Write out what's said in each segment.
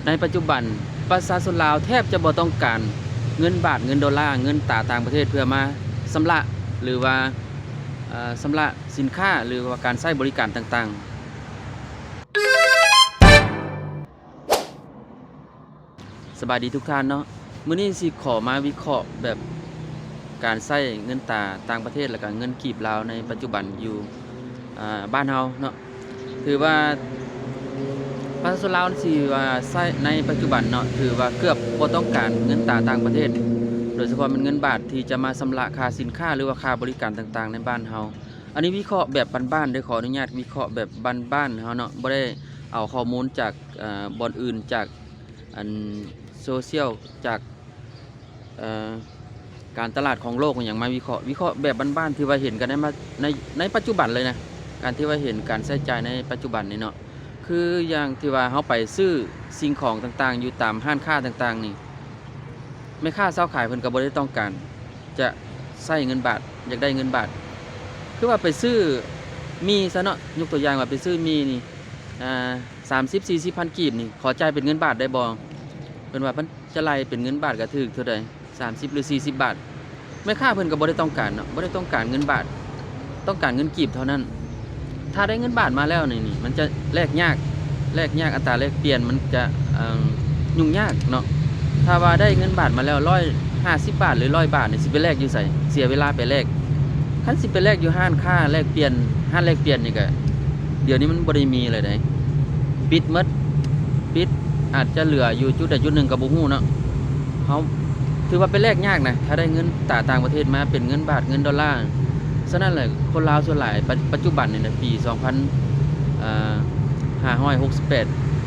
ในปัจจุบันประชาชนลาวแทบจะบ่ต้องการเงินบาทเงินดอลลาร์เงินตราต่างประเทศเพื่อมาชำระหรือว่าชำระสินค้าหรือว่าการใช้บริการต่างๆสบายดีทุกท่านเนาะมื้อนี้สิขอมาวิเคราะห์แบบการใช้เงินตราต่างประเทศแล้วก็เงินกีบลาวในปัจจุบันอยู่บ้านเฮาเนาะถือว่าประชาชนลาวสิว่าใช้ในปัจจุบันเนาะถือว่าเกือบบ่ต้องการเงินตราต่างประเทศโดยเฉพาะเป็นเงินบาทที่จะมาชำระค่าสินค้าหรือว่าค่าบริการต่างๆในบ้านเฮาอันนี้วิเคราะห์แบบบ้านๆได้ขออนุญาตวิเคราะห์แบบบ้านๆเฮาเนาะบ่ได้เอาข้อมูลจากบ่อนอื่นจากอันโซเชียลจากการตลาดของโลกอย่างมาวิเคราะห์แบบบ้านๆที่ว่าเห็นกันในปัจจุบันเลยนะการที่ว่าเห็นการใช้จ่ายในปัจจุบันนี่เนาะคืออย่างที่ว่าเฮาไปซื้อสิ่งของต่างๆอยู่ตามห้างค้าต่างๆนี่แม่ค้าเซาขายเพิ่นก็บ่ได้ต้องการจะใช้เงินบาทอยากได้เงินบาทคือว่าไปซื้อมีซะเนาะยกตัวอย่างว่าไปซื้อมีนี่30-40 พันกีบนี่ขอจ่ายเป็นเงินบาทได้บ่เพิ่นว่าเพิ่นจะไล่เป็นเงินบาทก็ถูกเท่าใด30หรือ40บาทแม่ค้าเพิ่นก็บ่ได้ต้องการเนาะบ่ได้ต้องการเงินบาทต้องการเงินกีบเท่านั้นถ้าได้เงินบาทมาแล้วนี่มันจะแลกยากอัตราแลกเปลี่ยนมันจะยุ่งยากเนาะถ้าว่าได้เงินบาทมาแล้ว150บาทหรือ100บาทนี่สิไปแลกอยู่ไสเสียเวลาไปแลกคันสิไปแลกอยู่ห้านค้าแลกเปลี่ยนห้านแลกเปลี่ยนนี่ก็เดี๋ยวนี้มันบ่ได้มีเลยเด้ปิดหมดปิดอาจจะเหลืออยู่จุดใดจุดหนึ่งก็บ่ฮู้เนาะเฮาถือว่าเป็นแลกยากนะถ้าได้เงินต่างประเทศมาเป็นเงินบาทเงินดอลลาร์ฉะนั้นแหละคนลาวส่วนหลายปัจจุบันนี่นะปี2568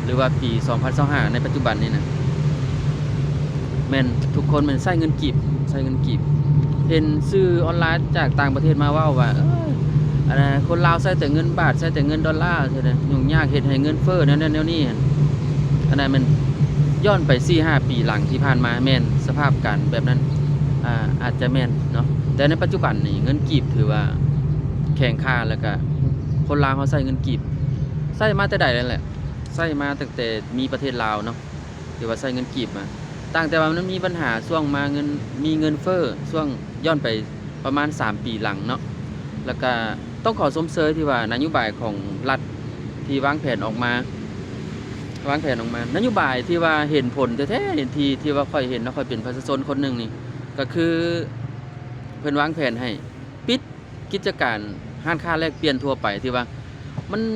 หรือว่าปี2025ในปัจจุบันนี่นะแม่นทุกคนแม่นใช้เงินกีบเห็นซื้อออนไลน์จากต่างประเทศมาเว้าว่าอันนั้นคนลาวใช้แต่เงินบาทใช้แต่เงินดอลลาร์ใช่มั้ยยุ่งยากเฮ็ดให้เงินเฟ้อแนวนี้อันนั้นมันย้อนไป 4-5 ปีหลังที่ผ่านมาแม่นสภาพการแบบนั้นอาจจะแม่นเนาะแต่ในปัจจุบันนี่เงินกีบถือว่าแข็งค่าแล้วก็คนลาวเขาใช้เงินกีบใช้มาแต่ใดนั่นแหละใช้มาตั้งแต่มีประเทศลาวเนาะที่ว่าใช้เงินกีบมาต่างแต่ว่ามันมีปัญหาช่วงมามีเงินเฟ้อช่วงย้อนไปประมาณ3ปีหลังเนาะแล้วก็ต้องขอชมเชยที่ว่านโยบายของรัฐที่วางแผนออกมานโยบายที่ว่าเห็นผลแท้ๆที่ว่าค่อยเห็นแล้วค่อยเป็นประชาชนคนหนึ่งนี่ก็คือเพิ่นวางแผนให้ปิดกิจการห้างค้าแลกเปลี่ยนทั่วไปที่ว่า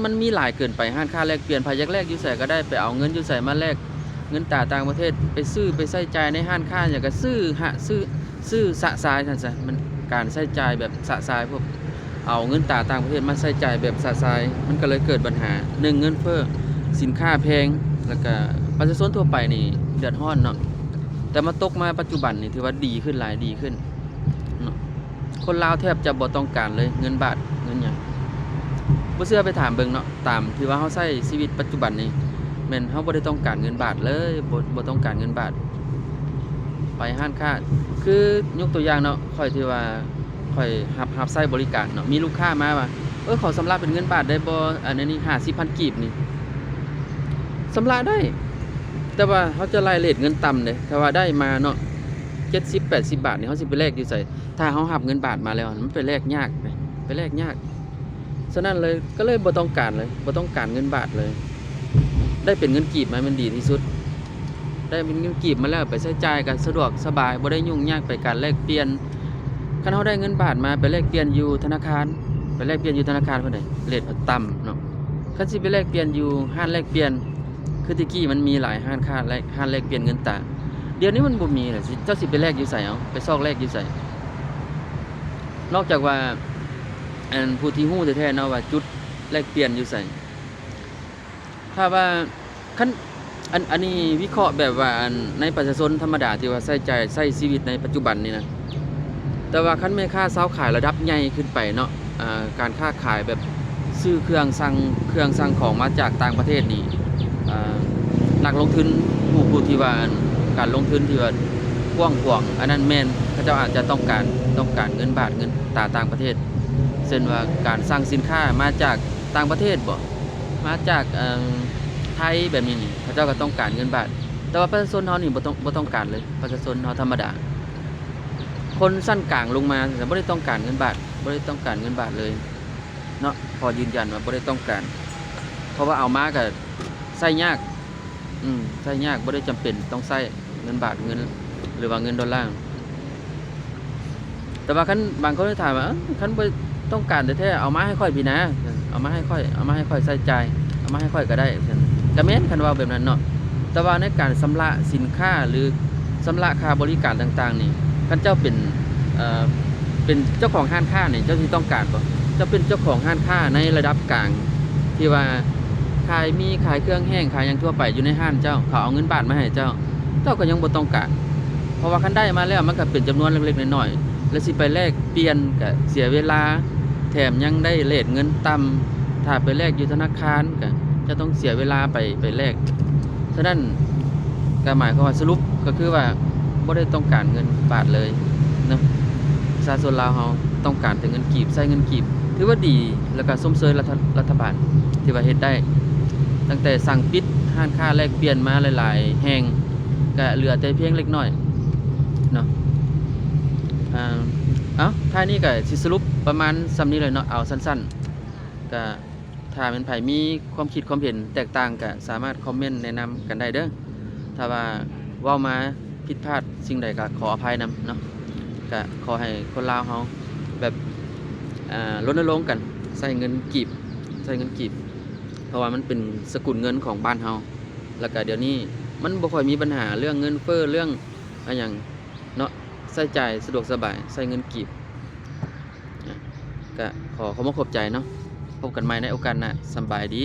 มันมีหลายเกินไปห้างค้าแลกเปลี่ยนไผอยากแลกอยู่ไสก็ได้ไปเอาเงินอยู่ไสมาแลกเงินตราต่างประเทศไปซื้อไปใช้จ่ายในห้างค้าอย่างก็ซื้อสะสายซั่นซะมันการใช้จ่ายแบบสะสายพวกเอาเงินตราต่างประเทศมาใช้จ่ายแบบสะสายมันก็เลยเกิดปัญหา1เงินเฟ้อสินค้าแพงแล้วก็ประชาชนทั่วไปนี่เดือดร้อนเนาะแต่มาตกมาปัจจุบันนี่ถือว่าดีขึ้นหลายดีขึ้นเนาะคนลาวแทบจะบ่ต้องการเลยเงินบาทเงินหยังบ่เชื่อไปถามเบิ่งเนาะตามที่ว่าเฮาใช้ชีวิตปัจจุบันนี่แม่นเฮาบ่ได้ต้องการเงินบาทเลยบ่ต้องการเงินบาทไปห้างค้าคือยกตัวอย่างเนาะค่อยที่ว่าค่อยรับใช้บริการเนาะมีลูกค้ามาว่าขอชำระเป็นเงินบาทได้บ่อันนี้50,000กีบนี่ชำระได้แต่ว่าเขาจะไล่เรทเงินต่ำเลยถ้าว่าได้มาเนาะ70-80 บาทนี่เขาสิไปแลกอยู่ไสถ้าเขาหับเงินบาทมาแล้วมันไปแลกยากไปแลกยากฉะนั้นเลยก็เลยบ่ต้องการเงินบาทเลยได้เป็นเงินกีบมามันดีที่สุดได้เป็นเงินกีบมาแล้วไปใช้จ่ายกันสะดวกสบายบ่ได้ยุ่งยากไปการแลกเปลี่ยนคันเฮาได้เงินบาทมาไปแลกเปลี่ยนอยู่ธนาคารเพิ่นได้เรทต่ำเนาะคันสิไปแลกเปลี่ยนอยู่ห้างแลกเปลี่ยนคือตะกี้มันมีหลายห้างแลกเปลี่ยนเงินตราเดี๋ยวนี้มันบ่มีแล้วเจ้าสิไปแลกอยู่ไสเอาไปซอกแลกอยู่ไสนอกจากว่าผู้ที่ฮู้แท้ๆเนาะว่าจุดแลกเปลี่ยนอยู่ไสถ้าว่าคันอันนี้วิเคราะห์แบบว่าในประชาชนธรรมดาที่ว่าใช้ชีวิตในปัจจุบันนี่นะแต่ว่าคันแม่ค้าเซาขายระดับใหญ่ขึ้นไปเนาะการค้าขายแบบซื้อเครื่องสั่งของมาจากต่างประเทศนี่นักลงทุนผู้ที่ว่าการลงทุนที่ว่ากว้างอันนั้นแม่นเขาเจ้าอาจจะต้องการเงินบาทเงินตราต่างประเทศเช่นว่าการสั่งสินค้ามาจากต่างประเทศบ่มาจาก ไทยแบบนี้นี่เขาเจ้าก็ต้องการเงินบาทแต่ว่าประชาชนเฮานี่บ่ต้องการเลยประชาชนเฮาธรรมดาคนสั้นกลางลงมาแต่บ่ได้ต้องการเงินบาทบ่ได้ต้องการเงินบาทเลยเนาะพอยืนยันว่าบ่ได้ต้องการเพราะว่าเอามาก็ใช้ยากใช้ยากบ่ได้จำเป็นต้องใช้เงินบาทเงินหรือว่าเงินดอลลาร์แต่ว่าคันบางคนถามว่าคันบ่ต้องการแท้ๆเอามาให้ค่อยพี่นะเอามาให้ค่อยใช้จ่ายเอามาให้ค่อยก็ได้ก็แม่นคันว่าแบบนั้นเนาะแต่ว่าในการชำระสินค้าหรือชำระค่าบริการต่างๆนี่คันเจ้าเป็นเป็นเจ้าของห้างค้านี่เจ้าสิต้องการบ่เจ้าเป็นเจ้าของห้างค้าในระดับกลางที่ว่าขายเครื่องแห้งขายหยังทั่วไปอยู่ในห้างเจ้าเขาเอาเงินบาทมาให้เจ้าก็ยังบ่ต้องการเพราะว่าคันได้มาแล้วมันก็เป็นจำนวนเล็กๆน้อยๆแล้วสิไปแลกเปลี่ยนก็เสียเวลาแถมยังได้เรทเงินต่ำถ้าไปแลกอยู่ธนาคารก็จะต้องเสียเวลาไปแลกฉะนั้นก็หมายความว่าสรุปก็คือว่าบ่ได้ต้องการเงินบาทเลยเนาะประชาชนลาวเฮาต้องการแต่เงินกีบใช้เงินกีบถือว่าดีแล้วก็สมเสยรัฐบาลที่ว่าเฮ็ดได้ตั้งแต่สั่งปิดห้างค้าแลกเปลี่ยนมาหลายๆแห่งก็เหลือแต่เพียงเล็กน้อยเนาะท้ายนี้ก็สิสรุปประมาณส่ำนี้เลยเนาะเอาสั้นๆก็ถ้าเป็นไผมีความคิดความเห็นแตกต่างก็สามารถคอมเมนต์แนะนำกันได้เด้อถ้าว่าเว้ามาผิดพลาดสิ่งใดก็ขออภัยนำเนาะก็ขอให้คนลาวเฮาแบบรณรงค์กันใช้เงินกีบเพราะว่ามันเป็นสกุลเงินของบ้านเฮาแล้วก็เดี๋ยวนี้มันบ่ค่อยมีปัญหาเรื่องเงินเฟ้อเรื่องอะไรหยังเนาะใช้จ่ายสะดวกสบายใช้เงินกีบก็ขอขอบใจเนาะพบกันใหม่ในโอกาสหน้าสำบายดี